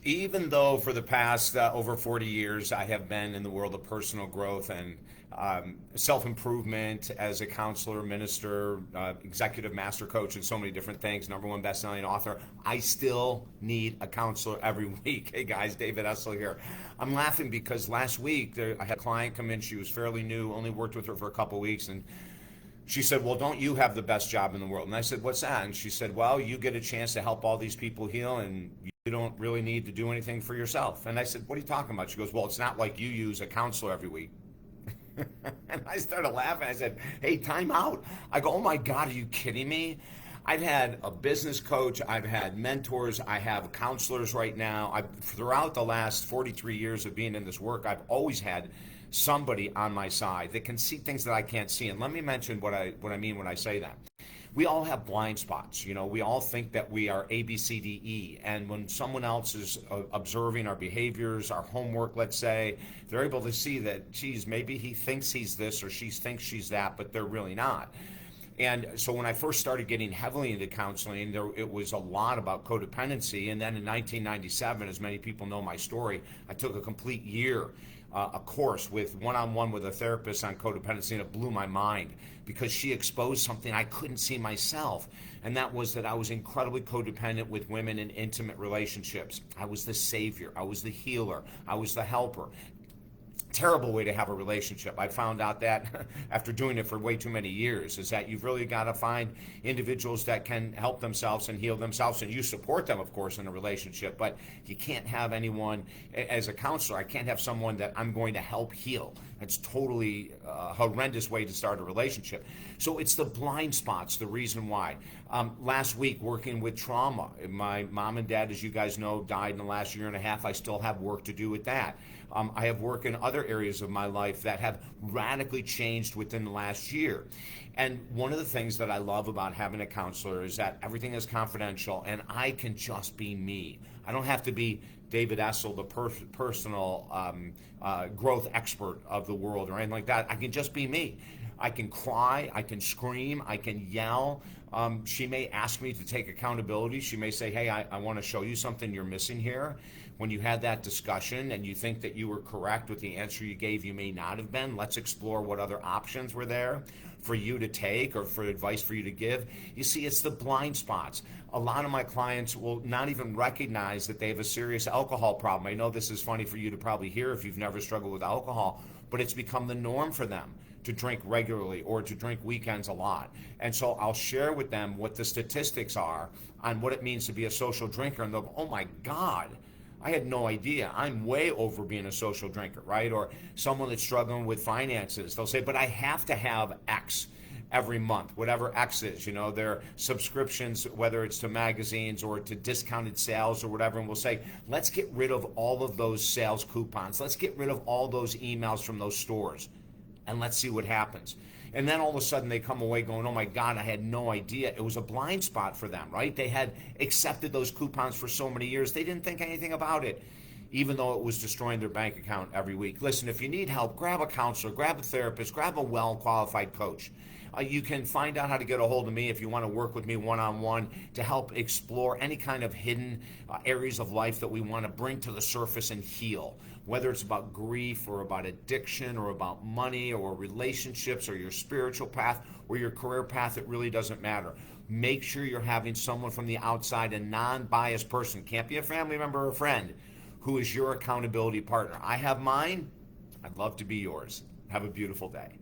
Even though for the past over 40 years I have been in the world of personal growth and self improvement as a counselor, minister, executive master coach, and so many different things, number one best-selling author, I still need a counselor every week. Hey guys, David Essel here. I'm laughing because last week I had a client come in. She was fairly new, only worked with her for a couple of weeks, and she said, well, don't you have the best job in the world? And I said, what's that? And she said, well, you get a chance to help all these people heal, and you don't really need to do anything for yourself. And I said, what are you talking about? She goes, well, it's not like you use a counselor every week. And I started laughing. I said, hey, time out. I go, oh my God, are you kidding me? I've had a business coach, I've had mentors, I have counselors right now. Throughout the last 43 years of being in this work, I've always had somebody on my side that can see things that I can't see. And let me mention what I mean when I say that. We all have blind spots. You know, we all think that we are A, B, C, D, E. And when someone else is observing our behaviors, our homework, let's say, they're able to see that, geez, maybe he thinks he's this or she thinks she's that, but they're really not. And so when I first started getting heavily into counseling, it was a lot about codependency. And then in 1997, as many people know my story, I took a complete year, a course with one-on-one with a therapist on codependency, and it blew my mind because she exposed something I couldn't see myself. And that was that I was incredibly codependent with women in intimate relationships. I was the savior. I was the healer. I was the helper. Terrible way to have a relationship. I found out that after doing it for way too many years, is that you've really got to find individuals that can help themselves and heal themselves, and you support them, of course, in a relationship, but you can't have anyone, as a counselor, I can't have someone that I'm going to help heal. It's totally a horrendous way to start a relationship. So it's the blind spots, the reason why. Last week, working with trauma, my mom and dad, as you guys know, died in the last year and a half. I still have work to do with that. I have work in other areas of my life that have radically changed within the last year. And one of the things that I love about having a counselor is that everything is confidential and I can just be me. I don't have to be David Essel, the personal growth expert of the world or anything like that. I can just be me. I can cry, I can scream, I can yell. She may ask me to take accountability. She may say, hey, I want to show you something you're missing here. When you had that discussion and you think that you were correct with the answer you gave, you may not have been. Let's explore what other options were there for you to take or for advice for you to give. You see, it's the blind spots. A lot of my clients will not even recognize that they have a serious alcohol problem. I know this is funny for you to probably hear if you've never struggled with alcohol, but it's become the norm for them to drink regularly or to drink weekends a lot. And so I'll share with them what the statistics are on what it means to be a social drinker, and they'll go, oh my God, I had no idea. I'm way over being a social drinker, right? Or someone that's struggling with finances. They'll say, but I have to have X every month, whatever X is, you know, their subscriptions, whether it's to magazines or to discounted sales or whatever. And we'll say, let's get rid of all of those sales coupons. Let's get rid of all those emails from those stores and let's see what happens. And then all of a sudden they come away going, oh my God, I had no idea. It was a blind spot for them, right? They had accepted those coupons for so many years. They didn't think anything about it, even though it was destroying their bank account every week. Listen, if you need help, grab a counselor, grab a therapist, grab a well-qualified coach. You can find out how to get a hold of me if you want to work with me one-on-one to help explore any kind of hidden areas of life that we want to bring to the surface and heal. Whether it's about grief or about addiction or about money or relationships or your spiritual path or your career path, it really doesn't matter. Make sure you're having someone from the outside, a non-biased person, can't be a family member or a friend, who is your accountability partner. I have mine. I'd love to be yours. Have a beautiful day.